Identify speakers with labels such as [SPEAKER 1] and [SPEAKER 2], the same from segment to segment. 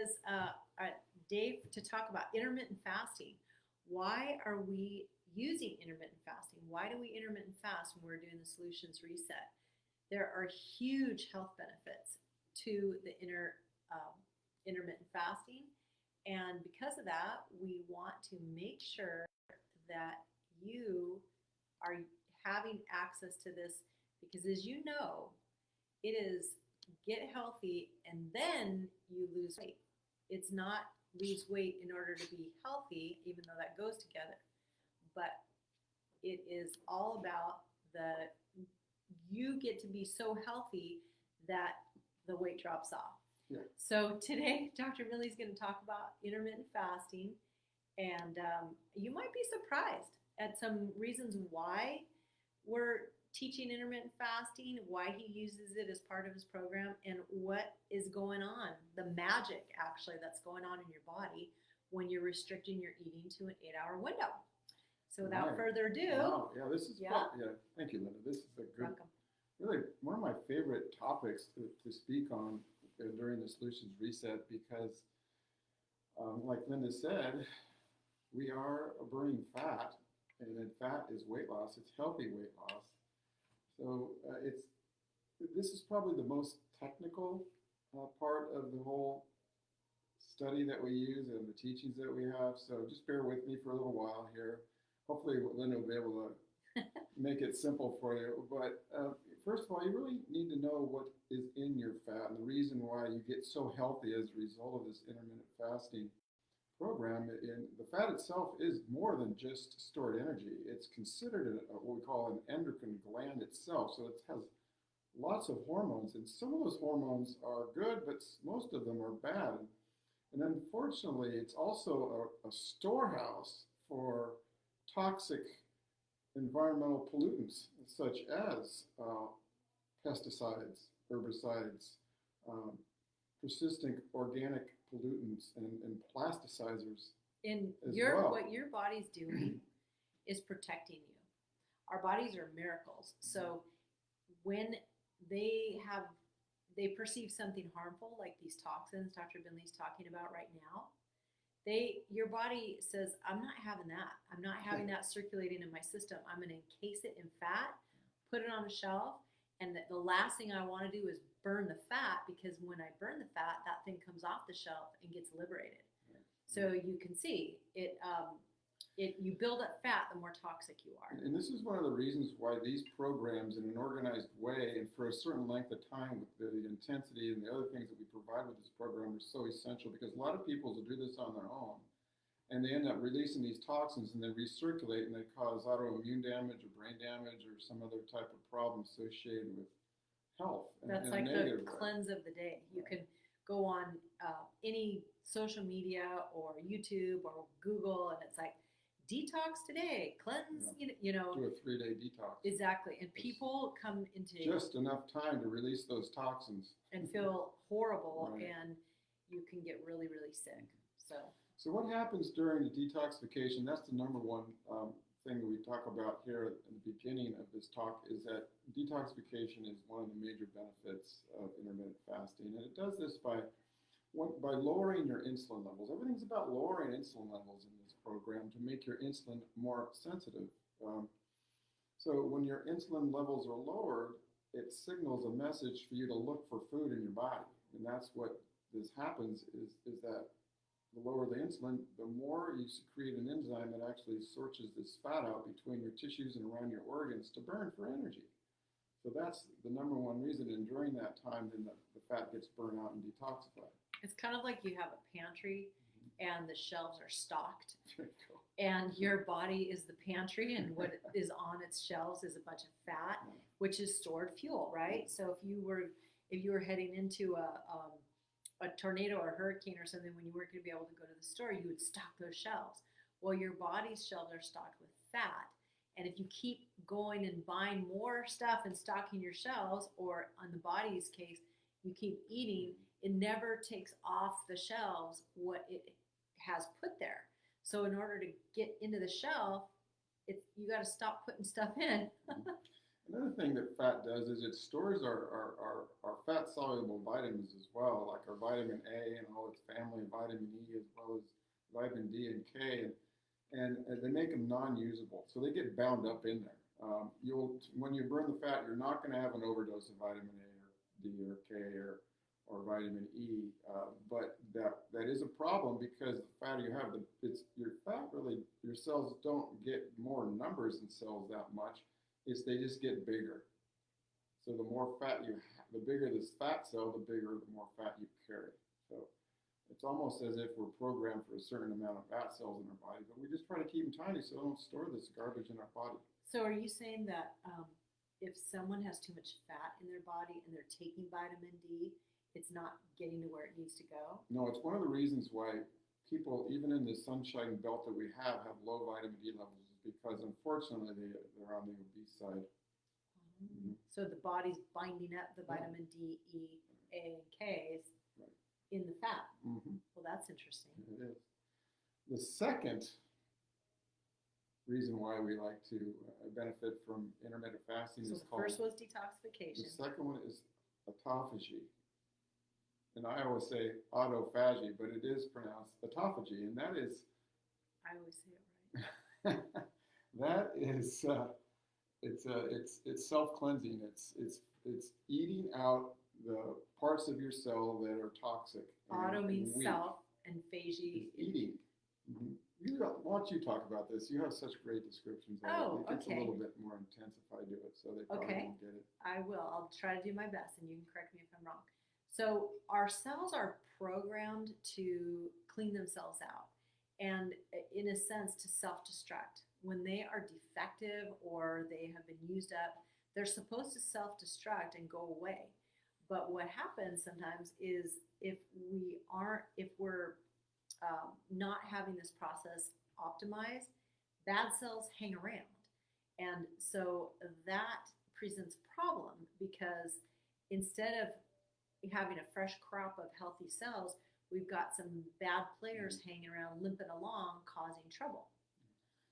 [SPEAKER 1] this day to talk about intermittent fasting. Why are we using intermittent fasting? Why do we intermittent fast when we're doing the solutions reset? There are huge health benefits to the intermittent fasting. And because of that, we want to make sure that you are having access to this because, as you know, it is get healthy and then you lose weight. It's not lose weight in order to be healthy, even though that goes together. But it is all about you get to be so healthy that the weight drops off.
[SPEAKER 2] Yeah.
[SPEAKER 1] So today, Dr. Binley is going to talk about intermittent fasting, and you might be surprised at some reasons why we're teaching intermittent fasting, why he uses it as part of his program, and what is going on, the magic actually that's going on in your body when you're restricting your eating to an 8-hour window. So without further ado,
[SPEAKER 2] wow. Yeah, this is thank you, Linda. This is a good, really one of my favorite topics to speak on during the Solutions Reset because, like Linda said, we are burning fat, and then fat is weight loss. It's healthy weight loss. So this is probably the most technical part of the whole study that we use and the teachings that we have. So just bear with me for a little while here. Hopefully Linda will be able to make it simple for you. But first of all, you really need to know what is in your fat and the reason why you get so healthy as a result of this intermittent fasting program. And the fat itself is more than just stored energy. It's considered what we call an endocrine gland itself. So it has lots of hormones, and some of those hormones are good, but most of them are bad. And unfortunately, it's also a storehouse for toxic environmental pollutants such as pesticides, herbicides, persistent organic pollutants, and plasticizers.
[SPEAKER 1] What your body's doing is protecting you. Our bodies are miracles. So when they perceive something harmful, like these toxins Dr. Binley's talking about right now, your body says, I'm not having that. I'm not having that circulating in my system. I'm going to encase it in fat, put it on a shelf, and the last thing I want to do is burn the fat, because when I burn the fat, that thing comes off the shelf and gets liberated. So you can see it. You build up fat, the more toxic you are.
[SPEAKER 2] And this is one of the reasons why these programs, in an organized way and for a certain length of time, with the intensity and the other things that we provide with this program, are so essential, because a lot of people will do this on their own and they end up releasing these toxins and they recirculate and they cause autoimmune damage or brain damage or some other type of problem associated with health.
[SPEAKER 1] That's like the cleanse of the day. You can go on any social media or YouTube or Google, and it's like, detox today, cleanse,
[SPEAKER 2] do a 3-day detox.
[SPEAKER 1] Exactly. And people come into
[SPEAKER 2] just enough time to release those toxins
[SPEAKER 1] and feel horrible, and you can get really, really sick. So
[SPEAKER 2] what happens during the detoxification? That's the number one thing that we talk about here at the beginning of this talk, is that detoxification is one of the major benefits of intermittent fasting. And it does this by lowering your insulin levels. Everything's about lowering insulin levels in this program to make your insulin more sensitive. So when your insulin levels are lowered, it signals a message for you to look for food in your body. And that's what this happens is that the lower the insulin, the more you secrete an enzyme that actually searches this fat out between your tissues and around your organs to burn for energy. So that's the number one reason. And during that time, then the fat gets burned out and detoxified.
[SPEAKER 1] It's kind of like you have a pantry and the shelves are stocked, and your body is the pantry, and what is on its shelves is a bunch of fat, which is stored fuel, right? So if you were heading into a tornado or a hurricane or something, when you weren't going to be able to go to the store, you would stock those shelves. Well, your body's shelves are stocked with fat. And if you keep going and buying more stuff and stocking your shelves, or on the body's case, you keep eating, it never takes off the shelves what it has put there. So in order to get into the shelf, you got to stop putting stuff in.
[SPEAKER 2] Another thing that fat does is it stores our fat-soluble vitamins as well, like our vitamin A and all its family, and vitamin E, as well as vitamin D and K, and they make them non-usable, so they get bound up in there. When you burn the fat, you're not going to have an overdose of vitamin A or D or K or vitamin E, but that is a problem because the fatter you have, your fat really, your cells don't get more numbers in cells that much. They just get bigger. So the more fat you have, the bigger this fat cell, the bigger, the more fat you carry. So it's almost as if we're programmed for a certain amount of fat cells in our body, but we just try to keep them tiny so they don't store this garbage in our body.
[SPEAKER 1] So are you saying that if someone has too much fat in their body and they're taking vitamin D, it's not getting to where it needs to go?
[SPEAKER 2] No, it's one of the reasons why people, even in the sunshine belt that we have low vitamin D levels, because unfortunately they're on the obese side. Mm-hmm.
[SPEAKER 1] So the body's binding up the vitamin D, E, A, and K's in the fat.
[SPEAKER 2] Mm-hmm.
[SPEAKER 1] Well, that's interesting.
[SPEAKER 2] It is. The second reason why we like to benefit from intermittent fasting is called...
[SPEAKER 1] So the first was detoxification.
[SPEAKER 2] The second one is autophagy. And I always say autophagy, but it is pronounced autophagy, and that is...
[SPEAKER 1] I always say it right.
[SPEAKER 2] That is, it's self-cleansing. It's eating out the parts of your cell that are toxic.
[SPEAKER 1] Auto means self, and phagy is
[SPEAKER 2] eating. Mm-hmm. Why don't you talk about this? You have such great descriptions.
[SPEAKER 1] Oh,
[SPEAKER 2] it gets
[SPEAKER 1] okay.
[SPEAKER 2] a little bit more intense if I do it, so they probably won't get it.
[SPEAKER 1] I will. I'll try to do my best, and you can correct me if I'm wrong. So our cells are programmed to clean themselves out, and in a sense to self-destruct. When they are defective or they have been used up, they're supposed to self-destruct and go away. But what happens sometimes is if we're not having this process optimized, bad cells hang around. And so that presents a problem because instead of having a fresh crop of healthy cells, we've got some bad players hanging around, limping along, causing trouble.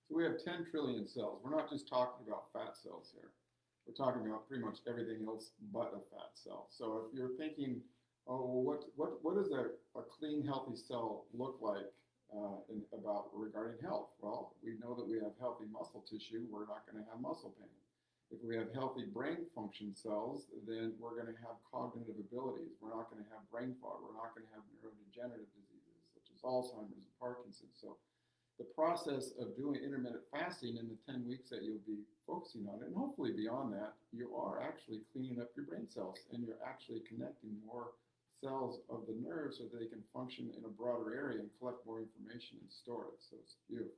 [SPEAKER 2] So we have 10 trillion cells. We're not just talking about fat cells here. We're talking about pretty much everything else but a fat cell. So if you're thinking, oh, well, what does a clean, healthy cell look like regarding health? Well, we know that we have healthy muscle tissue. We're not going to have muscle pain. If we have healthy brain function cells, then we're going to have cognitive abilities. We're not going to have brain fog. We're not going to have neurodegenerative diseases such as Alzheimer's and Parkinson's. So the process of doing intermittent fasting in the 10 weeks that you'll be focusing on it, and hopefully beyond that, you are actually cleaning up your brain cells and you're actually connecting more cells of the nerves so that they can function in a broader area and collect more information and store it. So it's beautiful.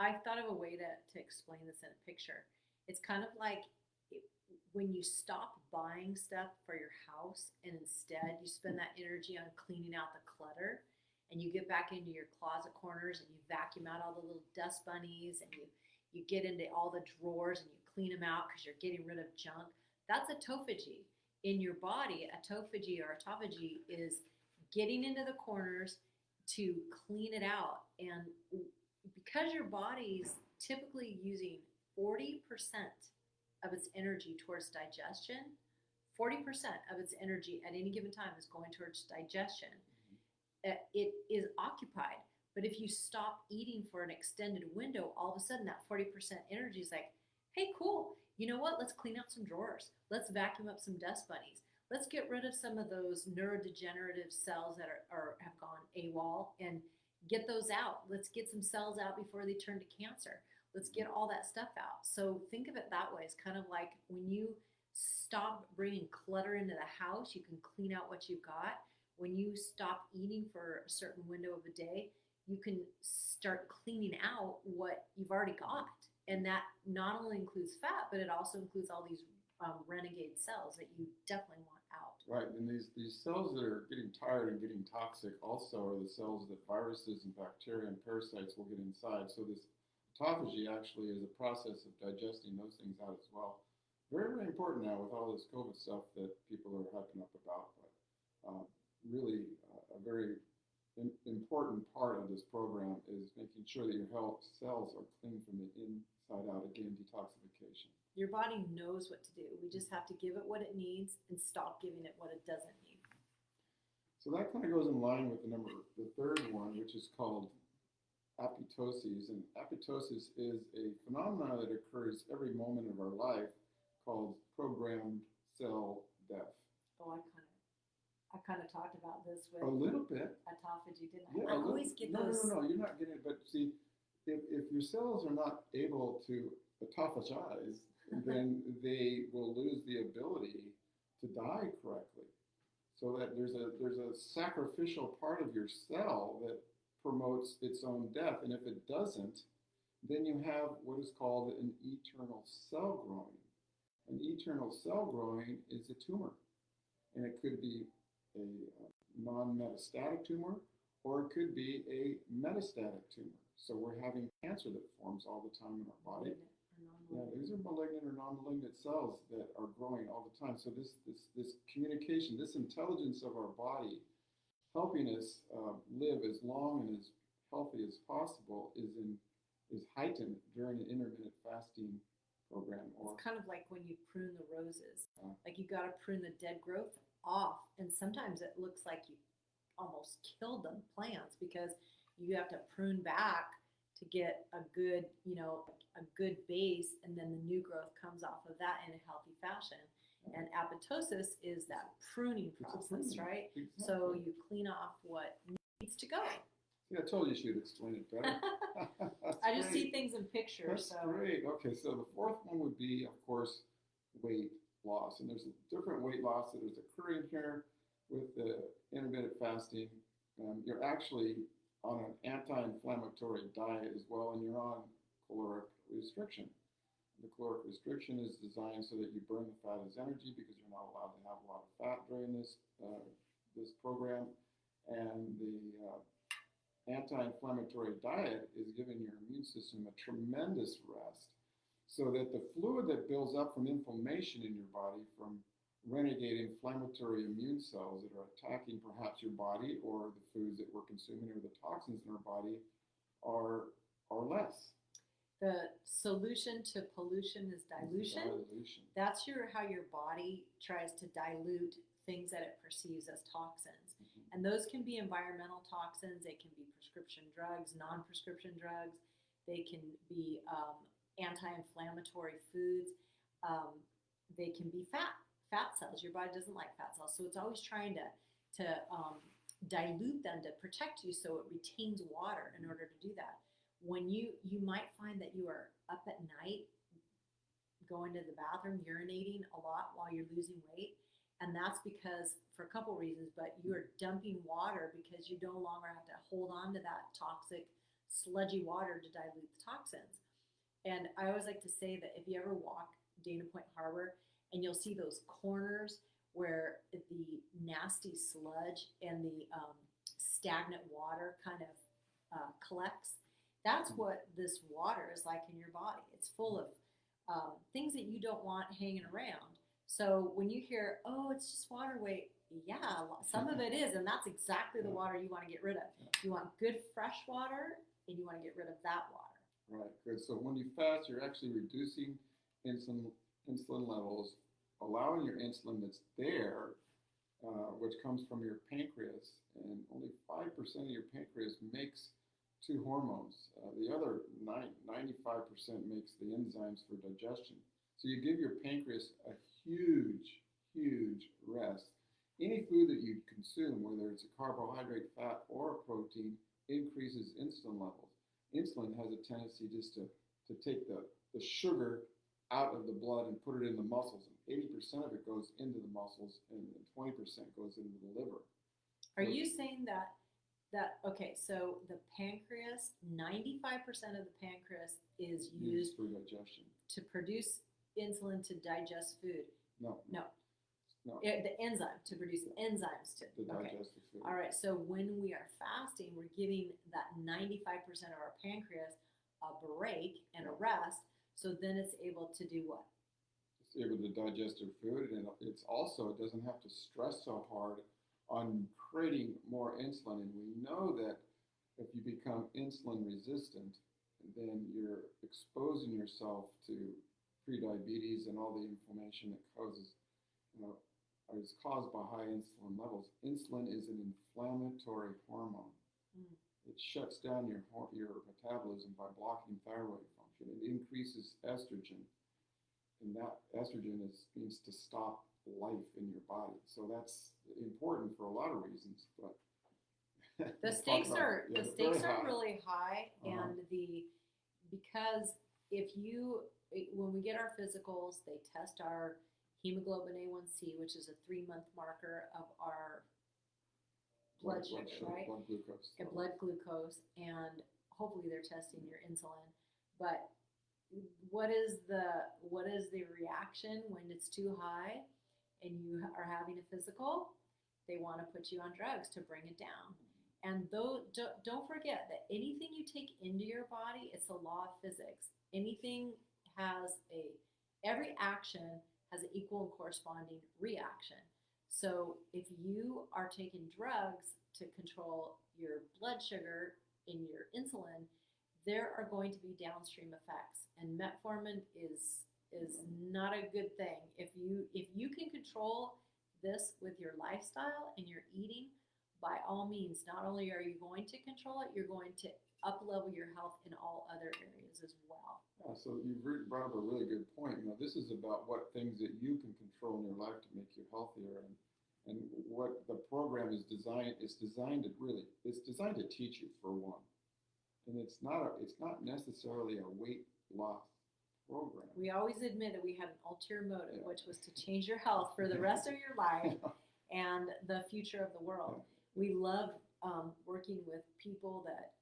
[SPEAKER 1] I've thought of a way to explain this in a picture. It's kind of like when you stop buying stuff for your house and instead you spend that energy on cleaning out the clutter, and you get back into your closet corners and you vacuum out all the little dust bunnies and you get into all the drawers and you clean them out because you're getting rid of junk. That's autophagy. In your body, autophagy or autophagy is getting into the corners to clean it out. And because your body's typically using 40% of its energy towards digestion, 40% of its energy at any given time is going towards digestion. It is occupied. But if you stop eating for an extended window, all of a sudden that 40% energy is like, hey, cool. You know what? Let's clean out some drawers. Let's vacuum up some dust bunnies. Let's get rid of some of those neurodegenerative cells that have gone AWOL and get those out. Let's get some cells out before they turn to cancer. Let's get all that stuff out. So think of it that way. It's kind of like when you stop bringing clutter into the house, you can clean out what you've got. When you stop eating for a certain window of a day, you can start cleaning out what you've already got. And that not only includes fat, but it also includes all these renegade cells that you definitely want out.
[SPEAKER 2] Right, and these cells that are getting tired and getting toxic also are the cells that viruses and bacteria and parasites will get inside. So this autophagy actually is a process of digesting those things out as well. Very, very important now with all this COVID stuff that people are hyping up about. But really a very important part of this program is making sure that your health cells are clean from the inside out. Again, detoxification.
[SPEAKER 1] Your body knows what to do. We just have to give it what it needs and stop giving it what it doesn't need.
[SPEAKER 2] So that kind of goes in line with the third one, which is called apoptosis. And apoptosis is a phenomenon that occurs every moment of our life called programmed cell death.
[SPEAKER 1] Oh, I kind of talked about this with
[SPEAKER 2] A little bit.
[SPEAKER 1] autophagy, didn't I?
[SPEAKER 2] Yeah,
[SPEAKER 1] I always get
[SPEAKER 2] no,
[SPEAKER 1] those.
[SPEAKER 2] No, you're not getting it. But see, if your cells are not able to autophagize, then they will lose the ability to die correctly. So that there's a sacrificial part of your cell that promotes its own death, and if it doesn't, then you have what is called an eternal cell growing. An eternal cell growing is a tumor, and it could be a non-metastatic tumor, or it could be a metastatic tumor. So we're having cancer that forms all the time in our body. Yeah, these are malignant or non-malignant cells that are growing all the time. So this communication, this intelligence of our body, helping us live as long and as healthy as possible, is heightened during an intermittent fasting program.
[SPEAKER 1] It's kind of like when you prune the roses. Like you got to prune the dead growth off, and sometimes it looks like you almost killed the plants because you have to prune back to get a good, a good base, and then the new growth comes off of that in a healthy fashion. And apoptosis is that pruning process, right? Exactly. So you clean off what needs to go.
[SPEAKER 2] Yeah, I told you she'd explain it better.
[SPEAKER 1] I just see things in pictures.
[SPEAKER 2] That's great. Okay, so the fourth one would be, of course, weight loss. And there's a different weight loss that is occurring here with the intermittent fasting. You're actually on an anti-inflammatory diet as well, and you're on caloric restriction. The caloric restriction is designed so that you burn the fat as energy because you're not allowed to have a lot of fat during this program. And the anti-inflammatory diet is giving your immune system a tremendous rest so that the fluid that builds up from inflammation in your body from renegade inflammatory immune cells that are attacking perhaps your body or the foods that we're consuming or the toxins in our body are less.
[SPEAKER 1] The solution to pollution is dilution. That's how your body tries to dilute things that it perceives as toxins. Mm-hmm. And those can be environmental toxins. They can be prescription drugs, non-prescription drugs. They can be anti-inflammatory foods. They can be fat cells. Your body doesn't like fat cells. So it's always trying to dilute them to protect you so it retains water in order to do that. When you might find that you are up at night going to the bathroom, urinating a lot while you're losing weight. And that's because, for a couple reasons, but you are dumping water because you no longer have to hold on to that toxic, sludgy water to dilute the toxins. And I always like to say that if you ever walk Dana Point Harbor, and you'll see those corners where the nasty sludge and the stagnant water kind of collects. That's what this water is like in your body. It's full of things that you don't want hanging around. So when you hear, oh, it's just water weight, yeah, some of it is, and that's exactly the water you want to get rid of. You want good fresh water, and you want to get rid of that water.
[SPEAKER 2] Right, good. So when you fast, you're actually reducing insulin levels, allowing your insulin that's there, which comes from your pancreas, and only 5% of your pancreas makes two hormones. The other 95% makes the enzymes for digestion. So you give your pancreas a huge, huge rest. Any food that you consume, whether it's a carbohydrate, fat, or a protein, increases insulin levels. Insulin has a tendency just to take the sugar out of the blood and put it in the muscles. And 80% of it goes into the muscles and 20% goes into the liver.
[SPEAKER 1] Are you saying that okay, so the pancreas, 95% of the pancreas is used
[SPEAKER 2] for digestion
[SPEAKER 1] to produce insulin to digest food?
[SPEAKER 2] No.
[SPEAKER 1] The enzyme, to produce enzymes to
[SPEAKER 2] digest the food.
[SPEAKER 1] All right, so when we are fasting, we're giving that 95% of our pancreas a break and a rest, so then it's able to do what?
[SPEAKER 2] It's able to digest your food, and it doesn't have to stress so hard on creating more insulin. And we know that if you become insulin resistant, then you're exposing yourself to prediabetes and all the inflammation that causes, is caused by high insulin levels. Insulin is an inflammatory hormone.
[SPEAKER 1] Mm.
[SPEAKER 2] It shuts down your metabolism by blocking thyroid function. It increases estrogen, and that estrogen means to stop life in your body. So that's important for a lot of reasons. But
[SPEAKER 1] the stakes are really high,
[SPEAKER 2] Uh-huh.
[SPEAKER 1] and because when we get our physicals, they test our hemoglobin A1C, which is a 3-month marker of our blood sugar, right?
[SPEAKER 2] Blood glucose.
[SPEAKER 1] And blood glucose, and hopefully they're testing your insulin. But what is the reaction when it's too high and you are having a physical? They want to put you on drugs to bring it down. And don't forget that anything you take into your body, it's a law of physics. Every action has an equal and corresponding reaction. So if you are taking drugs to control your blood sugar in your insulin, there are going to be downstream effects. And metformin is not a good thing. If you can control this with your lifestyle and your eating, by all means, not only are you going to control it, you're going to up-level your health in all other areas as well.
[SPEAKER 2] Yeah, so you've brought up a really good point. This is about what things that you can control in your life to make you healthier, and what the program is designed. It's designed to teach you, for one, and it's not necessarily a weight loss program.
[SPEAKER 1] We always admitted we had an ulterior motive, which was to change your health for the rest of your life and the future of the world. We love working with people that,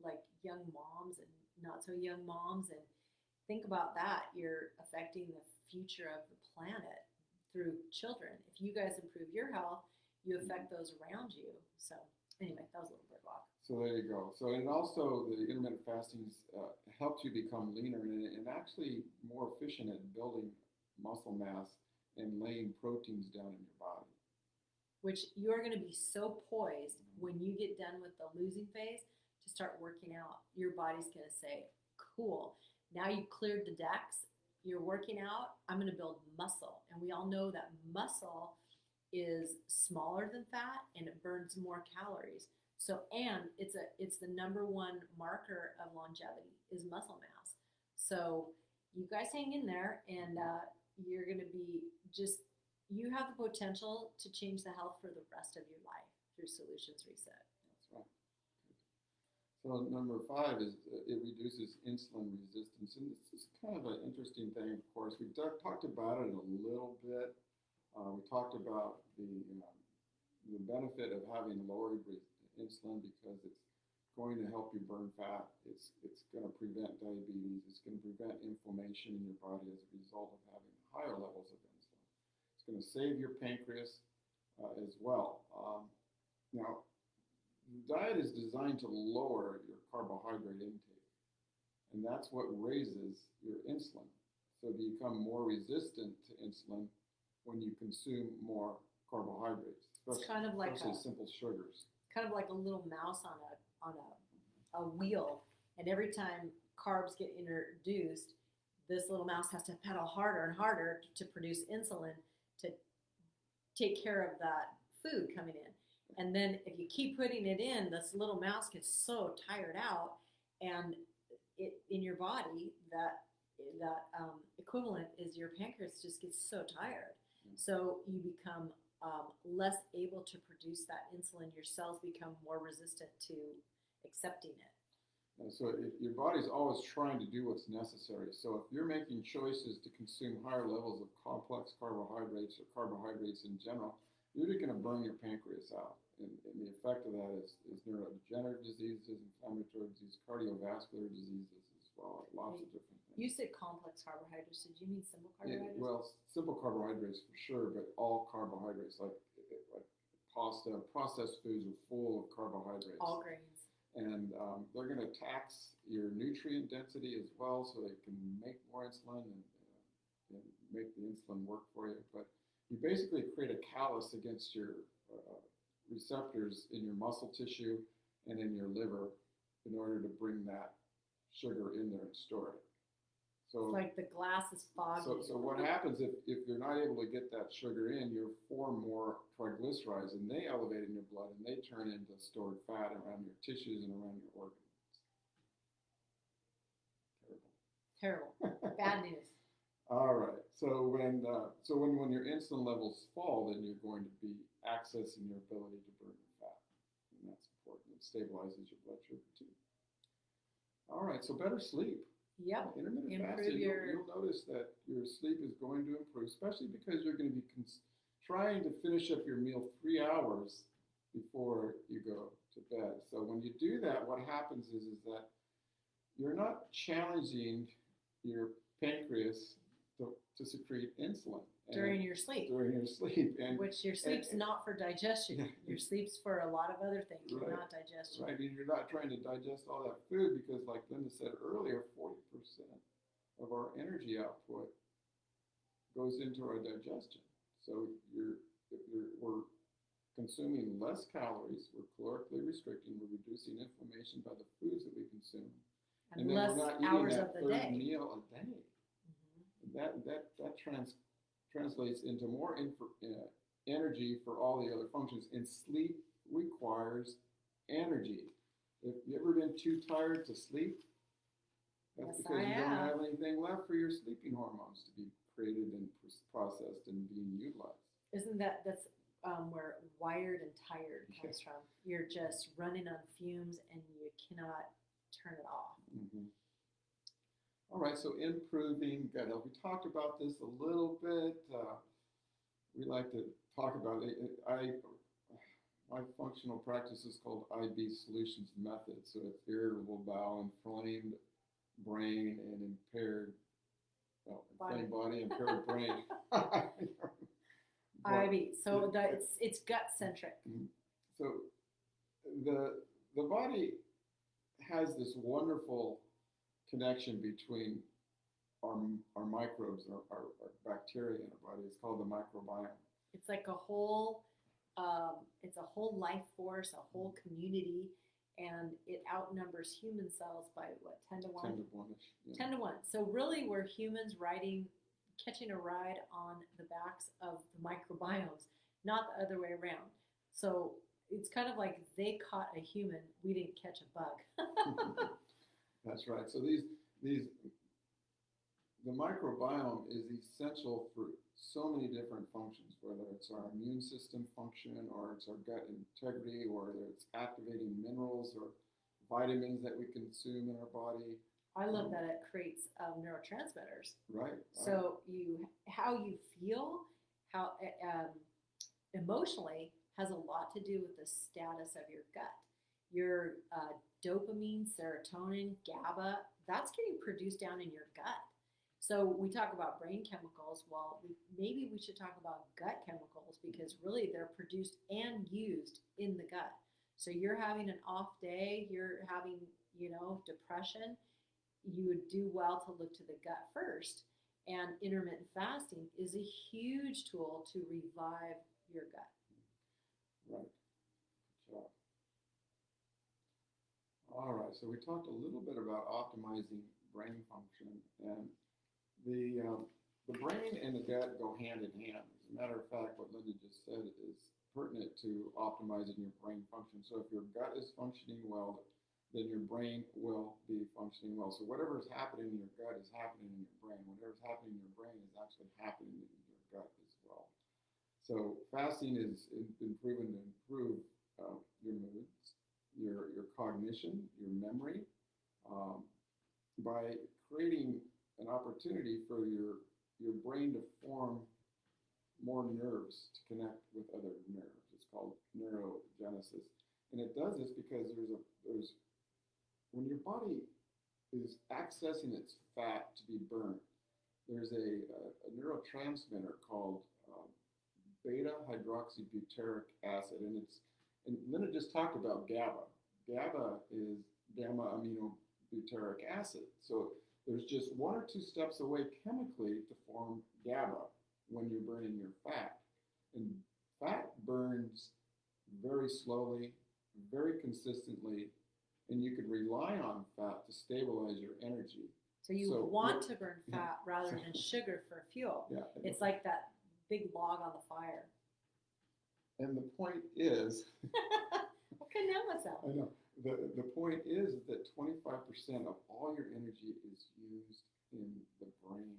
[SPEAKER 1] like young moms and not so young moms. And think about that. You're affecting the future of the planet through children. If you guys improve your health, you affect those around you. So anyway, that was a little bit of talk.
[SPEAKER 2] So there you go. So, and also the intermittent fasting helps you become leaner and actually more efficient at building muscle mass and laying proteins down in your body.
[SPEAKER 1] Which you're going to be so poised when you get done with the losing phase to start working out. Your body's going to say, cool, now you cleared the decks, you're working out, I'm going to build muscle. And we all know that muscle is smaller than fat and it burns more calories. So, and it's the number one marker of longevity is muscle mass. So you guys hang in there, and you're going to be you have the potential to change the health for the rest of your life through Solutions Reset.
[SPEAKER 2] That's right. So number 5 is it reduces insulin resistance. And this is kind of an interesting thing, of course. We've talked about it a little bit. We talked about the benefit of having lowered insulin because it's going to help you burn fat. It's going to prevent diabetes. It's going to prevent inflammation in your body as a result of having higher levels of insulin. It's going to save your pancreas as well. Now, the diet is designed to lower your carbohydrate intake, and that's what raises your insulin. So you become more resistant to insulin when you consume more carbohydrates.
[SPEAKER 1] It's kind of like
[SPEAKER 2] simple sugars.
[SPEAKER 1] Kind of like a little mouse on a wheel, and every time carbs get introduced, this little mouse has to pedal harder and harder to produce insulin to take care of that food coming in. And then if you keep putting it in, this little mouse gets so tired out, and in your body, that equivalent is your pancreas just gets so tired. So you become less able to produce that insulin. Your cells become more resistant to accepting it.
[SPEAKER 2] And so your body's always trying to do what's necessary. So if you're making choices to consume higher levels of complex carbohydrates or carbohydrates in general, you're going to burn your pancreas out. And the effect of that is neurodegenerative diseases, inflammatory disease, cardiovascular diseases as well, lots of different things.
[SPEAKER 1] You said complex carbohydrates. Did you mean simple carbohydrates?
[SPEAKER 2] Well, simple carbohydrates for sure, but all carbohydrates, like pasta, processed foods are full of carbohydrates.
[SPEAKER 1] All grains.
[SPEAKER 2] And they're going to tax your nutrient density as well, so they can make more insulin and make the insulin work for you. But you basically create a callus against your receptors in your muscle tissue and in your liver in order to bring that sugar in there and store it. So
[SPEAKER 1] It's like the glass is foggy.
[SPEAKER 2] So what happens if you're not able to get that sugar in, you form more triglycerides, and they elevate in your blood, and they turn into stored fat around your tissues and around your organs.
[SPEAKER 1] Terrible. Bad news.
[SPEAKER 2] All right. So when your insulin levels fall, then you're going to be accessing your ability to burn the fat, and that's important. It stabilizes your blood sugar too. All right. So better sleep.
[SPEAKER 1] Yep.
[SPEAKER 2] Intermittent fasting, you'll notice that your sleep is going to improve, especially because you're going to be trying to finish up your meal 3 hours before you go to bed. So when you do that, what happens is that you're not challenging your pancreas to secrete insulin
[SPEAKER 1] during your sleep.
[SPEAKER 2] During your sleep,
[SPEAKER 1] which your sleep's not for digestion. Your sleep's for a lot of other things,
[SPEAKER 2] right,
[SPEAKER 1] not digestion.
[SPEAKER 2] Right, and you're not trying to digest all that food because, like Linda said earlier, 40% of our energy output goes into our digestion. So we're consuming less calories, we're calorically restricting, we're reducing inflammation by the foods that we consume.
[SPEAKER 1] And
[SPEAKER 2] then
[SPEAKER 1] less
[SPEAKER 2] we're not
[SPEAKER 1] hours
[SPEAKER 2] eating
[SPEAKER 1] of
[SPEAKER 2] that
[SPEAKER 1] the
[SPEAKER 2] third
[SPEAKER 1] day.
[SPEAKER 2] meal a day. That translates into more energy for all the other functions. And sleep requires energy. If you ever been too tired to sleep, that's
[SPEAKER 1] Yes,
[SPEAKER 2] because
[SPEAKER 1] I
[SPEAKER 2] you don't
[SPEAKER 1] have.
[SPEAKER 2] have anything left for your sleeping hormones to be created and processed and being utilized.
[SPEAKER 1] Isn't that's where wired and tired comes from? You're just running on fumes and you cannot turn it off.
[SPEAKER 2] Mm-hmm. All right, so improving gut health. We talked about this a little bit. We like to talk about it. My functional practice is called IB Solutions Method. So it's irritable bowel, inflamed brain, and inflamed body, impaired brain.
[SPEAKER 1] IB. So it's gut centric.
[SPEAKER 2] So the body has this wonderful connection between our microbes, our bacteria in our body. It's called the microbiome.
[SPEAKER 1] It's like a whole life force, a whole community, and it outnumbers human cells by what, 10 to 1?
[SPEAKER 2] 10 to 1-ish. Yeah.
[SPEAKER 1] 10 to 1. So really we're humans catching a ride on the backs of the microbiomes, not the other way around. So it's kind of like they caught a human, we didn't catch a bug.
[SPEAKER 2] That's right. So the microbiome is essential for so many different functions, whether it's our immune system function, or it's our gut integrity, or whether it's activating minerals or vitamins that we consume in our body.
[SPEAKER 1] I love that it creates neurotransmitters.
[SPEAKER 2] Right.
[SPEAKER 1] So how you feel, how emotionally has a lot to do with the status of your gut. Your dopamine, serotonin, GABA, that's getting produced down in your gut. So we talk about brain chemicals. Well, maybe we should talk about gut chemicals, because really they're produced and used in the gut. So you're having an off day, you're having, depression, you would do well to look to the gut first. And intermittent fasting is a huge tool to revive your gut.
[SPEAKER 2] Right. Good job. All right, so we talked a little bit about optimizing brain function, and the brain and the gut go hand in hand. As a matter of fact, what Linda just said is pertinent to optimizing your brain function. So if your gut is functioning well, then your brain will be functioning well. So whatever is happening in your gut is happening in your brain. Whatever's happening in your brain is actually happening in your gut as well. So fasting has been proven to improve your moods, your cognition, your memory, by creating an opportunity for your brain to form more nerves to connect with other nerves. It's called neurogenesis. And it does this because when your body is accessing its fat to be burnt, there's a neurotransmitter called beta hydroxybutyric acid, and Linda just talked about GABA. GABA is gamma aminobutyric acid. So there's just 1 or 2 steps away chemically to form GABA when you're burning your fat. And fat burns very slowly, very consistently, and you can rely on fat to stabilize your energy.
[SPEAKER 1] So you
[SPEAKER 2] So,
[SPEAKER 1] want
[SPEAKER 2] yeah.
[SPEAKER 1] to burn fat rather than sugar for fuel.
[SPEAKER 2] Yeah.
[SPEAKER 1] It's like that big log on the fire.
[SPEAKER 2] And the point is,
[SPEAKER 1] Okay, now what's up?
[SPEAKER 2] I know. The point is that 25% of all your energy is used in the brain.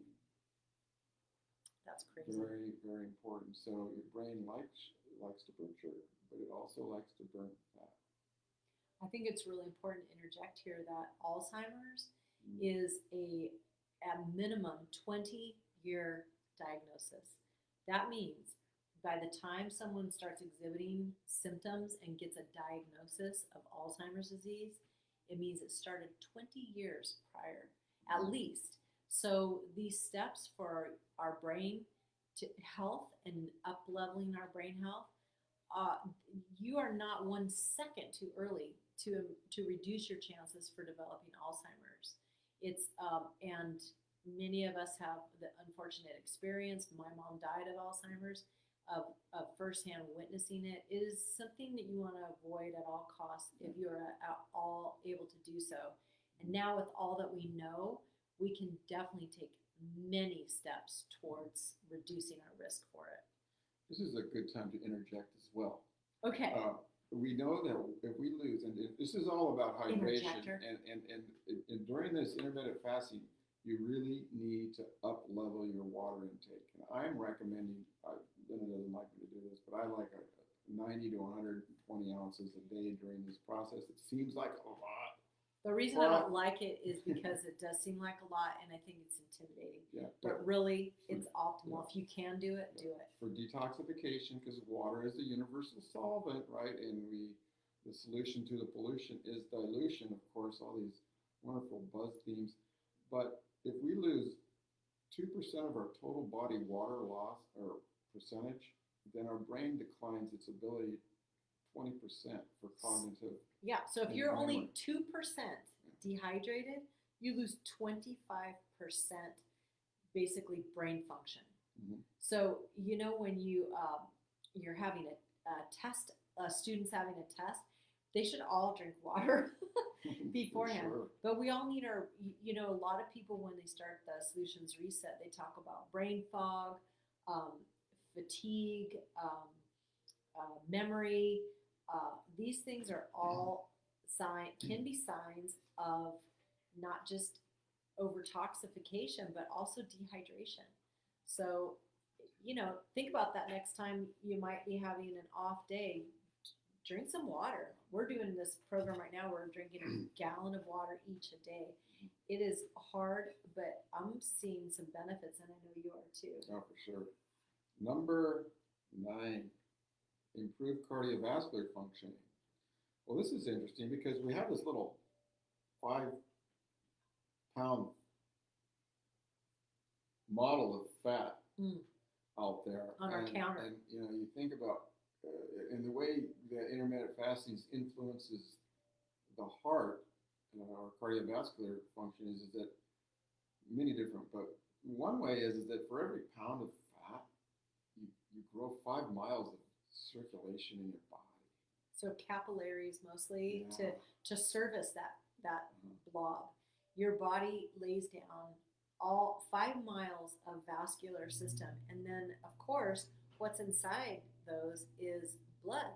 [SPEAKER 1] That's crazy.
[SPEAKER 2] Very, very important. So your brain likes to burn sugar, but it also likes to burn fat.
[SPEAKER 1] I think it's really important to interject here that Alzheimer's
[SPEAKER 2] Mm.
[SPEAKER 1] is at minimum 20-year diagnosis. That means by the time someone starts exhibiting symptoms and gets a diagnosis of Alzheimer's disease, it means it started 20 years prior, at least. So these steps for our brain to health and up-leveling our brain health, you are not 1 second too early to reduce your chances for developing Alzheimer's. It's and many of us have the unfortunate experience. My mom died of Alzheimer's, of firsthand witnessing it. It is something that you want to avoid at all costs if you're at all able to do so. And now with all that we know, we can definitely take many steps towards reducing our risk for it.
[SPEAKER 2] This is a good time to interject as well.
[SPEAKER 1] Okay.
[SPEAKER 2] We know that if we lose, and this is all about hydration,
[SPEAKER 1] Interjector.
[SPEAKER 2] and during this intermittent fasting, you really need to up level your water intake. And I'm recommending, Linda doesn't like me to do this, but I like 90 to 120 ounces a day during this process. It seems like a lot.
[SPEAKER 1] The reason I don't like it is because it does seem like a lot, and I think it's intimidating.
[SPEAKER 2] Yeah,
[SPEAKER 1] But really, it's optimal. If you can do it, do it.
[SPEAKER 2] For detoxification, because water is a universal solvent, right? And the solution to the pollution is dilution, of course, all these wonderful buzz themes. But if we lose 2% of our total body water loss or percentage, then our brain declines its ability 20% for cognitive.
[SPEAKER 1] Yeah, so if you're
[SPEAKER 2] memory.
[SPEAKER 1] only 2% dehydrated, you lose 25% basically brain function.
[SPEAKER 2] Mhm.
[SPEAKER 1] So, when you're having a test, students having a test, they should all drink water beforehand.
[SPEAKER 2] Sure.
[SPEAKER 1] But we all need a lot of people when they start the solutions reset, they talk about brain fog, fatigue, memory. These things are all can be signs of not just overtoxification, but also dehydration. So, think about that next time you might be having an off day. Drink some water. We're doing this program right now. We're drinking a gallon of water each a day. It is hard, but I'm seeing some benefits, and I know you are too.
[SPEAKER 2] Oh, for sure. Number 9, improve cardiovascular functioning. Well, this is interesting because we have this little 5-pound model of fat out there
[SPEAKER 1] On our counter.
[SPEAKER 2] And you think about in the way that intermittent fasting influences the heart and our cardiovascular function is that many different. But one way is that for every pound of fat, you grow 5 miles of circulation in your body.
[SPEAKER 1] So capillaries mostly
[SPEAKER 2] Yeah.
[SPEAKER 1] to service that blob. Your body lays down all 5 miles of vascular system, and then of course what's inside those is blood.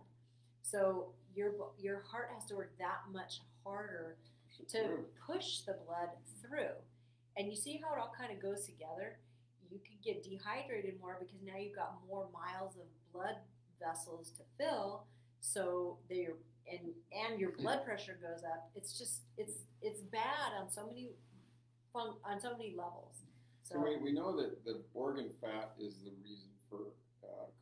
[SPEAKER 1] So your heart has to work that much harder to push the blood through. And you see how it all kind of goes together? You could get dehydrated more because now you've got more miles of blood vessels to fill, so and your blood pressure goes up. It's just it's bad on so many levels.
[SPEAKER 2] So we know that the organ fat is the reason for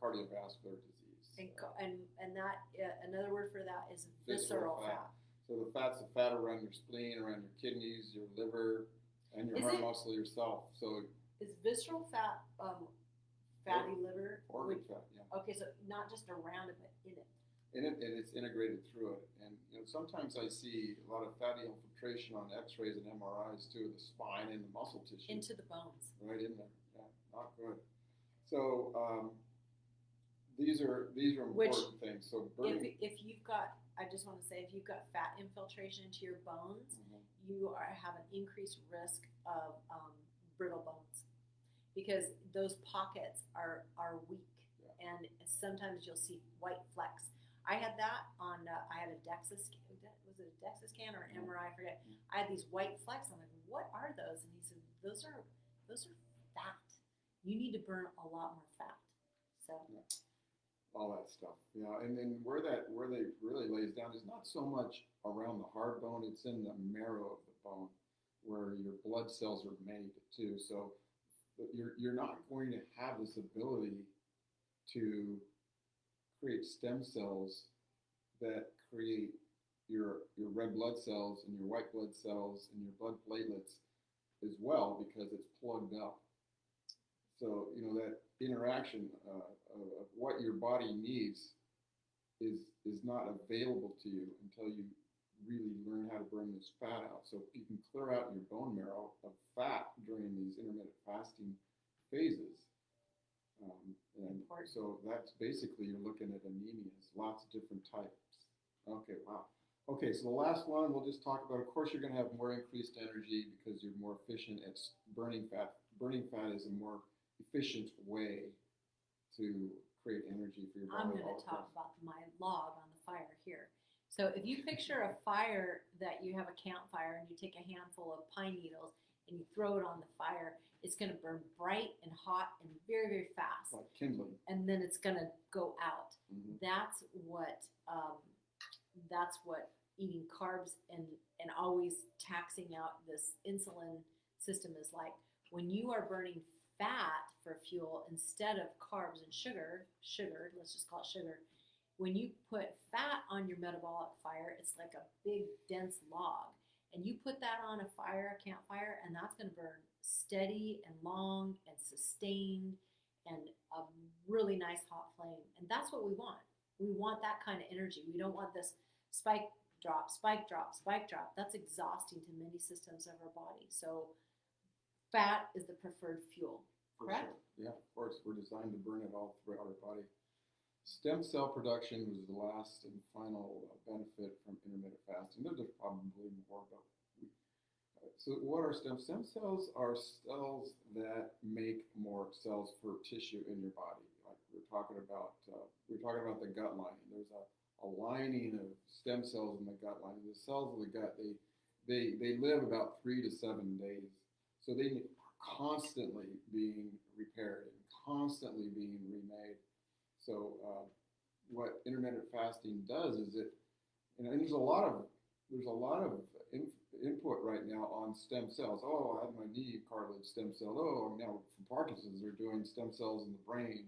[SPEAKER 2] cardiovascular disease.
[SPEAKER 1] And that another word for that is visceral fat.
[SPEAKER 2] So the fat's the fat around your spleen, around your kidneys, your liver, and your heart muscle yourself. So
[SPEAKER 1] is visceral fat fatty liver?
[SPEAKER 2] Organ fat, yeah.
[SPEAKER 1] Okay, so not just around it, but in it.
[SPEAKER 2] And it's integrated through it. And sometimes I see a lot of fatty infiltration on X-rays and MRIs too, the spine and the muscle tissue.
[SPEAKER 1] Into the bones.
[SPEAKER 2] Right in there. Yeah, not good. So these are important things. So
[SPEAKER 1] if you've got I just want to say, if you've got fat infiltration into your bones,
[SPEAKER 2] Mhm.
[SPEAKER 1] you have an increased risk of brittle bones, because those pockets are weak,
[SPEAKER 2] Yeah.
[SPEAKER 1] and sometimes you'll see white flecks. I had that on. I had a DEXA. Was it a DEXA scan or an MRI? I forget.
[SPEAKER 2] Mhm.
[SPEAKER 1] I had these white flecks. I'm like, what are those? And he said, those are fat. You need to burn a lot more fat. So.
[SPEAKER 2] Yeah. All that stuff. Yeah, and then where they really lays down is not so much around the hard bone; it's in the marrow of the bone, where your blood cells are made too. So you're not going to have this ability to create stem cells that create your red blood cells and your white blood cells and your blood platelets as well, because it's plugged up. So that interaction of what your body needs is not available to you until you really learn how to burn this fat out. So if you can clear out your bone marrow of fat during these intermittent fasting phases, and
[SPEAKER 1] Important.
[SPEAKER 2] so that's basically, you're looking at anemias, lots of different types. Okay, wow. Okay, so the last one we'll just talk about, of course, you're going to have more increased energy because you're more efficient at burning fat. Burning fat is a more efficient way to create energy for your body.
[SPEAKER 1] I'm going to talk about my log on the fire here. So if you picture a fire that you have a campfire and you take a handful of pine needles and you throw it on the fire, it's going to burn bright and hot and very, very fast.
[SPEAKER 2] Like kindling.
[SPEAKER 1] And then it's going to go out.
[SPEAKER 2] Mm-hmm.
[SPEAKER 1] That's what eating carbs and always taxing out this insulin system is like. When you are burning fat for fuel instead of carbs and sugar, let's just call it sugar. When you put fat on your metabolic fire, it's like a big dense log. And you put that on a campfire, and that's going to burn steady and long and sustained and a really nice hot flame. And that's what we want. We want that kind of energy. We don't want this spike drop, spike drop, spike drop. That's exhausting to many systems of our body. So fat is the preferred fuel, correct?
[SPEAKER 2] Sure. Yeah, of course. We're designed to burn it all throughout our body. Stem cell production was the last and final benefit from intermittent fasting. There's probably more, but so what are stem cells? Stem cells are cells that make more cells for tissue in your body. Like we're talking about the gut lining. There's a lining of stem cells in the gut lining. The cells of the gut, they live about 3 to 7 days. So they are constantly being repaired and constantly being remade. So what intermittent fasting does is and there's a lot of input right now on stem cells. Oh, I had my knee cartilage stem cell. Oh, now for Parkinson's, they're doing stem cells in the brain.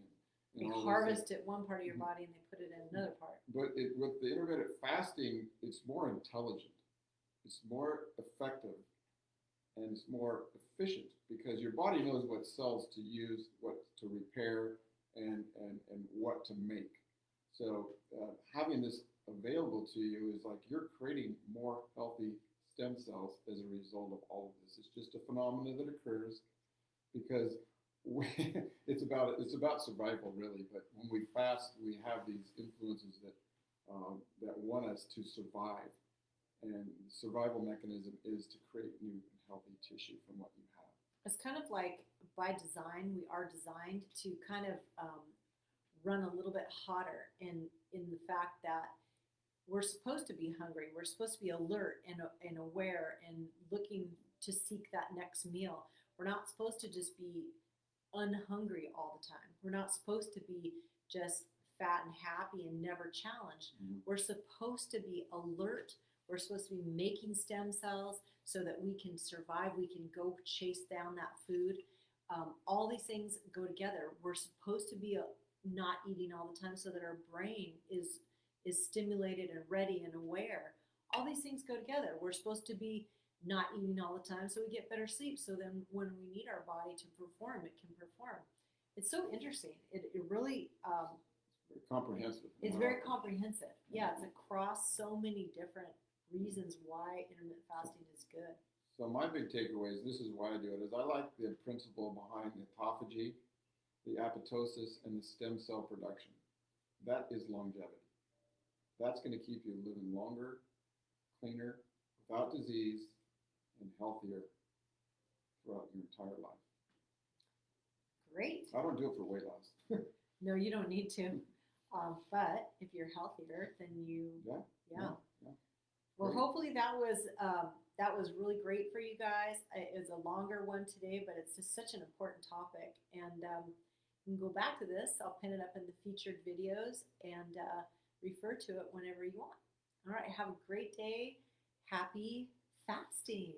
[SPEAKER 1] They harvest it one part of your body and they put it in another part.
[SPEAKER 2] But with the intermittent fasting, it's more intelligent, it's more effective, and it's more efficient because your body knows what cells to use, what to repair, and what to make. So having this available to you is like you're creating more healthy stem cells as a result of all of this. It's just a phenomenon that occurs because it's about survival really. But when we fast, we have these influences that want us to survive, and the survival mechanism is to create new and healthy tissue from what you have.
[SPEAKER 1] It's kind of like by design, we are designed to kind of run a little bit hotter in the fact that we're supposed to be hungry. We're supposed to be alert and aware and looking to seek that next meal. We're not supposed to just be unhungry all the time. We're not supposed to be just fat and happy and never challenged.
[SPEAKER 2] Mm-hmm.
[SPEAKER 1] We're supposed to be alert. We're supposed to be making stem cells so that we can survive. We can go chase down that food. All these things go together. We're supposed to be not eating all the time so that our brain is stimulated and ready and aware. All these things go together. We're supposed to be not eating all the time so we get better sleep. So then when we need our body to perform, it can perform. It's so interesting. It really...
[SPEAKER 2] very comprehensive.
[SPEAKER 1] It's very comprehensive. Yeah, it's across so many different reasons why intermittent fasting is good.
[SPEAKER 2] So my big takeaway is, this is why I do it, is I like the principle behind autophagy, the apoptosis, and the stem cell production. That is longevity. that's going to keep you living longer, cleaner, without disease, and healthier throughout your entire life.
[SPEAKER 1] Great.
[SPEAKER 2] I don't do it for weight loss.
[SPEAKER 1] No, you don't need to. But if you're healthier, then you, yeah. Well,
[SPEAKER 2] Great.
[SPEAKER 1] hopefully that was really great for you guys. It was a longer one today, but it's just such an important topic. And you can go back to this. I'll pin it up in the featured videos and refer to it whenever you want. All right. Have a great day. Happy fasting.